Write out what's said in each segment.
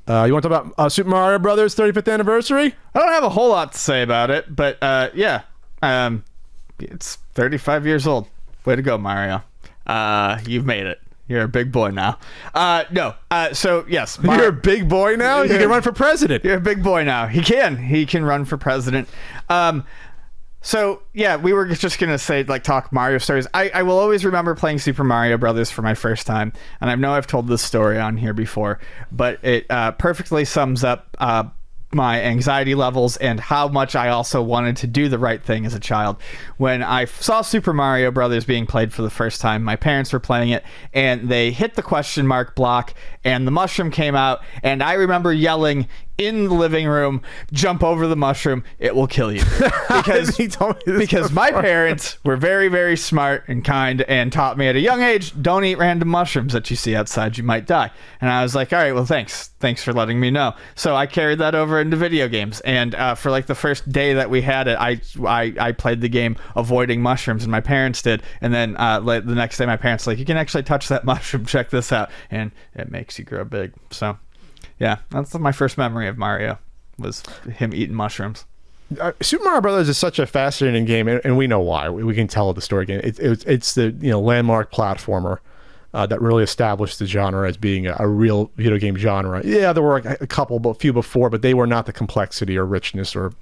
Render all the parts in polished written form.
You want to talk about Super Mario Brothers 35th anniversary? I don't have a whole lot to say about it, but yeah, it's 35 years old. Way to go, Mario. You've made it. You're a big boy now. So yes, You're a big boy now. You can run for president. You're a big boy now. He can run for president. So yeah, we were just gonna say, like, talk Mario stories. I will always remember playing Super Mario Brothers for my first time, and I know I've told this story on here before, but it perfectly sums up my anxiety levels and how much I also wanted to do the right thing as a child. When I saw Super Mario Brothers being played for the first time, my parents were playing it, and they hit the question mark block, and the mushroom came out, and I remember yelling in the living room, "Jump over the mushroom, it will kill you." Because my parents were very, very smart and kind and taught me at a young age, don't eat random mushrooms that you see outside, you might die. And I was like, all right, well, thanks for letting me know. So I carried that over into video games, and for like the first day that we had it, I played the game avoiding mushrooms, and my parents did. And then the next day my parents were like, you can actually touch that mushroom, check this out, and it makes you grow big. So yeah, that's my first memory of Mario, was him eating mushrooms. Super Mario Brothers is such a fascinating game, and we know why. We can tell the story again. It's the landmark platformer that really established the genre as being a real video game genre. Yeah, there were a few before, but they were not the complexity or richness or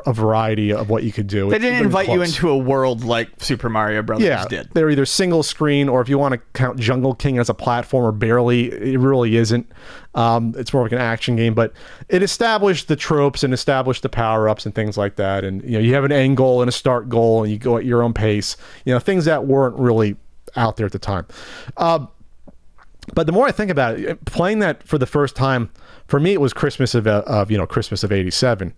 a variety of what you could do. They didn't invite you into a world like Super Mario Brothers did. They're either single screen, or if you want to count Jungle King as a platformer, barely. It really isn't. It's more like an action game, but it established the tropes and established the power-ups and things like that. And you have an end goal and a start goal, and you go at your own pace. Things that weren't really out there at the time. But the more I think about it, playing that for the first time, for me, it was Christmas of '87.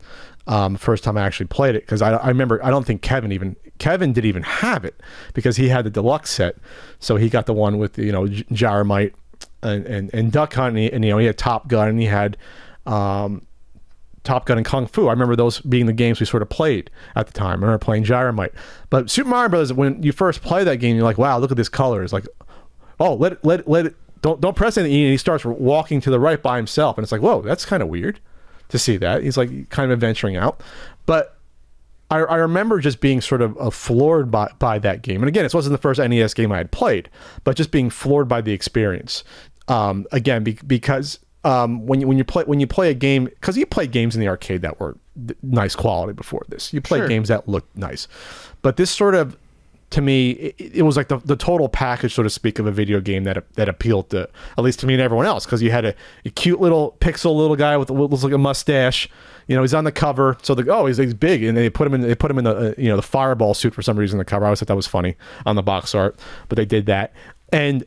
First time I actually played it, because I remember, I don't think Kevin didn't even have it, because he had the deluxe set, so he got the one with Gyromite and Duck Hunt, and he had Top Gun, and he had Top Gun and Kung Fu. I remember those being the games we sort of played at the time. I remember playing Gyromite. But Super Mario Brothers, when you first play that game, you're like, wow, look at this color. It's like, oh, let it. Don't press anything. And he starts walking to the right by himself, and it's like, whoa, that's kind of weird to see that. He's like kind of venturing out. But I remember just being sort of floored by that game. And again, it wasn't the first NES game I had played, but just being floored by the experience. Because when you play a game, because you played games in the arcade that were nice quality before this. You played games that looked nice, but this sort of, to me, it was like the total package, so to speak, of a video game that appealed to, at least to me and everyone else, because you had a cute little little guy with what looks like a mustache. He's on the cover, so he's big, and they put him in the fireball suit for some reason on the cover. I always thought that was funny on the box art, but they did that. And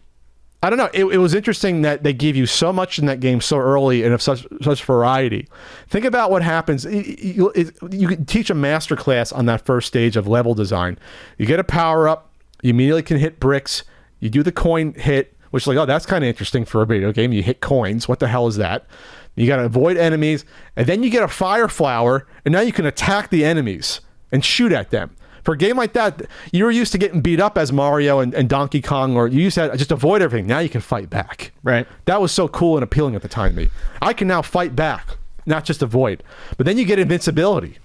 I don't know, it was interesting that they gave you so much in that game so early and of such variety. Think about what happens. You can teach a master class on that first stage of level design. You get a power up, you immediately can hit bricks, you do the coin hit, which is like, oh, that's kind of interesting for a video game. You hit coins, what the hell is that? You got to avoid enemies, and then you get a fire flower, and now you can attack the enemies and shoot at them. For a game like that, you were used to getting beat up as Mario and Donkey Kong, or you used to just avoid everything. Now you can fight back. Right. That was so cool and appealing at the time to me. I can now fight back, not just avoid. But then you get invincibility.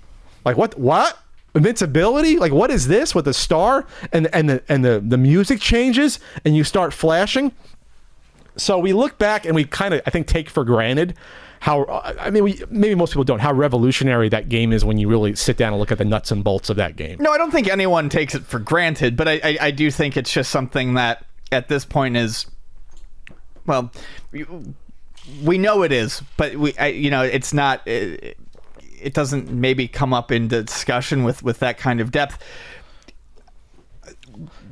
Like, what? Invincibility? Like, what is this with the star and the music changes and you start flashing? So we look back and we kind of, I think, take for granted maybe most people don't, how revolutionary that game is when you really sit down and look at the nuts and bolts of that game. No, I don't think anyone takes it for granted, but I do think it's just something that at this point is, well, we know it is, but it's not, it doesn't maybe come up in discussion with that kind of depth.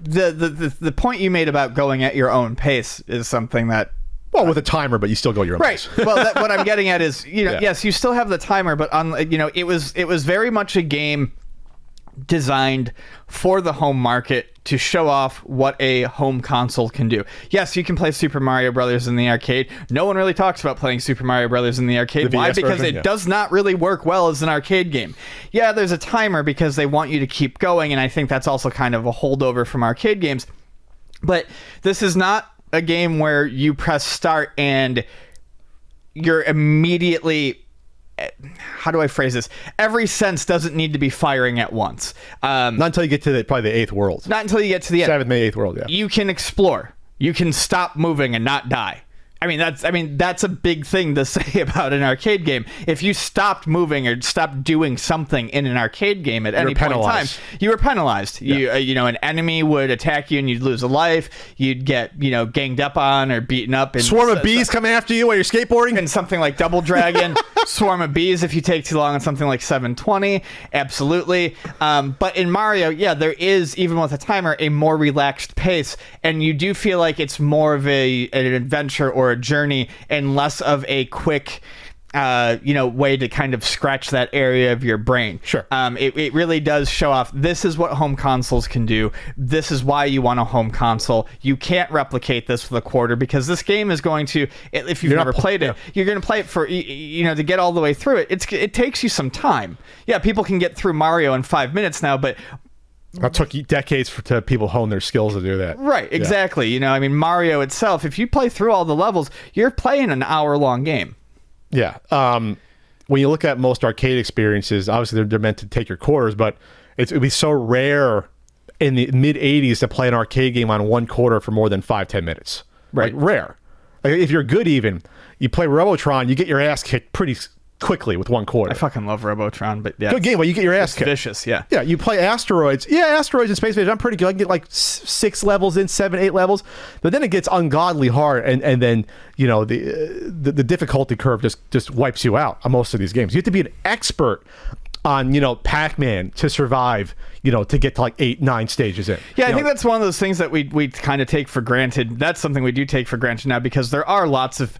The point you made about going at your own pace is something that, well, with a timer, but you still go your own pace. Well, what I'm getting at is, yes, you still have the timer, but it was very much a game designed for the home market to show off what a home console can do. Yes, you can play Super Mario Brothers in the arcade. No one really talks about playing Super Mario Brothers in the arcade. Why? Because it does not really work well as an arcade game. Yeah, there's a timer because they want you to keep going, and I think that's also kind of a holdover from arcade games. But this is not a game where you press start and you're immediately, how do I phrase this? Every sense doesn't need to be firing at once. Not until you get to probably the 8th world. Not until you get to the end. 7th, May 8th world, yeah. You can explore. You can stop moving and not die. That's a big thing to say about an arcade game. If you stopped moving or stopped doing something in an arcade game at any point in time, you were penalized. Yeah. An enemy would attack you and you'd lose a life. You'd get, ganged up on or beaten up. And swarm of bees coming after you while you're skateboarding? And something like Double Dragon. Swarm of bees if you take too long on something like 720. Absolutely. But in Mario, there is, even with a timer, a more relaxed pace. And you do feel like it's more of an adventure or a journey and less of a quick way to kind of scratch that area of your brain. Sure. It really does show off, this is what home consoles can do. This is why you want a home console. You can't replicate this with a quarter, because this game is going to, if you've never played it, you're going to play it for, to get all the way through it. It takes you some time. Yeah, people can get through Mario in 5 minutes now, but it took decades to people hone their skills to do that. Right, exactly. Yeah. Mario itself, if you play through all the levels, you're playing an hour-long game. Yeah. When you look at most arcade experiences, obviously they're meant to take your quarters, but it would be so rare in the mid-'80s to play an arcade game on one quarter for more than 5-10 minutes. Right. Like, rare. Like, if you're good even, you play Robotron, you get your ass kicked pretty quickly with one quarter. I fucking love Robotron, but yeah. Good game, but you get your ass kicked. Vicious, yeah. Yeah, you play Asteroids. Yeah, Asteroids and Space Invaders, I'm pretty good. I can get like 6 levels in, 7, 8 levels. But then it gets ungodly hard, and then, the difficulty curve just wipes you out on most of these games. You have to be an expert on, Pac-Man to survive, to get to like 8, 9 stages in. Yeah, I think that's one of those things that we kind of take for granted. That's something we do take for granted now, because there are lots of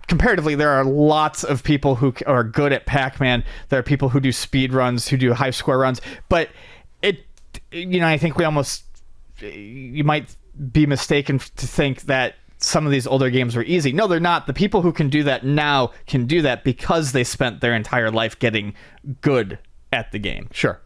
comparatively, there are lots of people who are good at Pac-Man. There are people who do speed runs, who do high score runs. But I think you might be mistaken to think that some of these older games were easy. No, they're not. The people who can do that now can do that because they spent their entire life getting good at the game. Sure.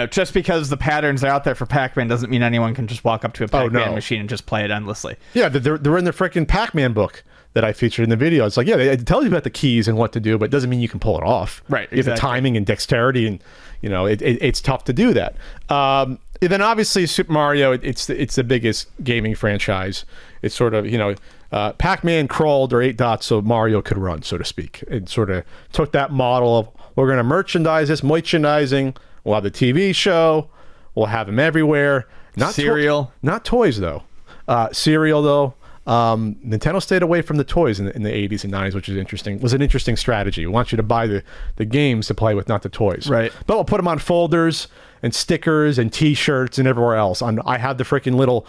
Just because the patterns are out there for Pac-Man doesn't mean anyone can just walk up to a Pac-Man machine and just play it endlessly. Yeah, they're in the freaking Pac-Man book that I featured in the video. It's like, it tells you about the keys and what to do, but it doesn't mean you can pull it off. Right, exactly. You have the timing and dexterity, and it's tough to do that. And then obviously Super Mario, it's the biggest gaming franchise. It's sort of, Pac-Man crawled or ate dots so Mario could run, so to speak. It sort of took that model of, we're going to merchandise this, merchandising. We'll have the TV show. We'll have them everywhere. Not cereal. Not toys, though. Cereal, though. Nintendo stayed away from the toys in the 80s and 90s, which is interesting. Was an interesting strategy. We want you to buy the games to play with, not the toys. Right. But we'll put them on folders and stickers and T-shirts and everywhere else. I have the freaking little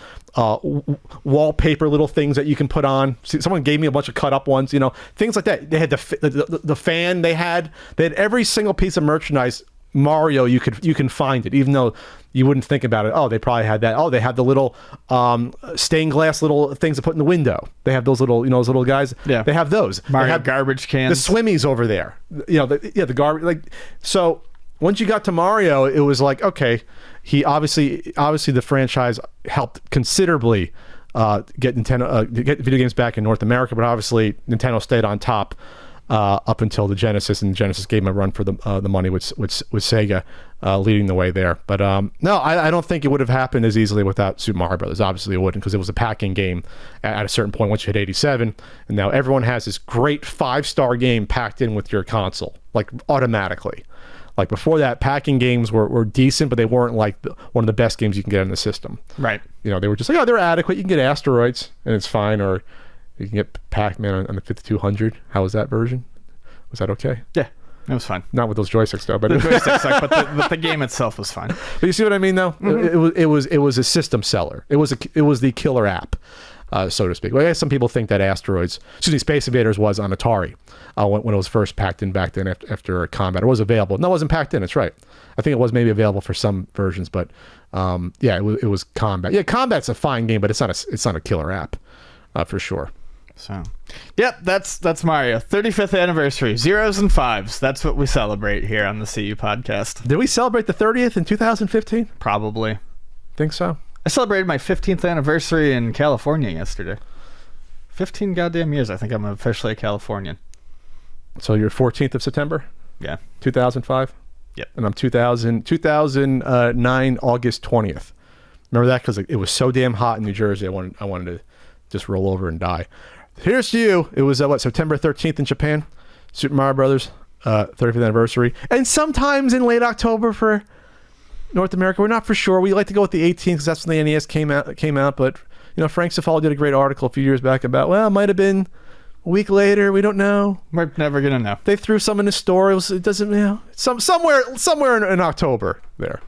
wallpaper little things that you can put on. See, someone gave me a bunch of cut up ones, things like that. They had the fan. They had every single piece of merchandise Mario, you can find it, even though you wouldn't think about it. Oh, they probably had that. Oh, they have the little stained glass little things to put in the window. They have those little, those little guys. Yeah, they have those. Mario they have garbage cans. The Swimmies over there. The garbage. Like, so once you got to Mario, it was like, okay, he obviously the franchise helped considerably get video games back in North America, but obviously Nintendo stayed on top. Up until the Genesis, and Genesis gave him a run for the money with Sega leading the way there. But no, I don't think it would have happened as easily without Super Mario Brothers. Obviously, it wouldn't, because it was a packing game at a certain point once you hit 87, and now everyone has this great 5-star game packed in with your console, like automatically. Like before that, packing games were decent, but they weren't like one of the best games you can get in the system. Right. They were just like, they're adequate. You can get Asteroids, and it's fine, or you can get Pac-Man on the 5200. How was that version? Was that okay? Yeah, it was fine. Not with those joysticks though, but the joysticks suck, but the game itself was fine. But you see what I mean, though? Mm-hmm. It was a system seller. It was the killer app, so to speak. Well, I guess some people think that Space Invaders was on Atari when it was first packed in back then after Combat. It was available. No, it wasn't packed in. It's right. I think it was maybe available for some versions, but it was Combat. Yeah, Combat's a fine game, but it's not a killer app, for sure. So, yep, that's Mario. 35th anniversary, 0s and 5s. That's what we celebrate here on the CU podcast. Did we celebrate the 30th in 2015? Probably. Think so? I celebrated my 15th anniversary in California yesterday. 15 goddamn years. I think I'm officially a Californian. So you're 14th of September, Yeah. 2005. Yep. And I'm 2009 August 20th. Remember that because it was so damn hot in New Jersey. I wanted to just roll over and die. Here's to you. It was September 13th in Japan. Super Mario Brothers 35th anniversary, and sometimes in late October for North America. We're not for sure. We like to go with the 18th because that's when the NES came out. But Frank Cefalo did a great article a few years back about it might have been a week later. We don't know. We're never gonna know. They threw some in the store. It doesn't somewhere in October there.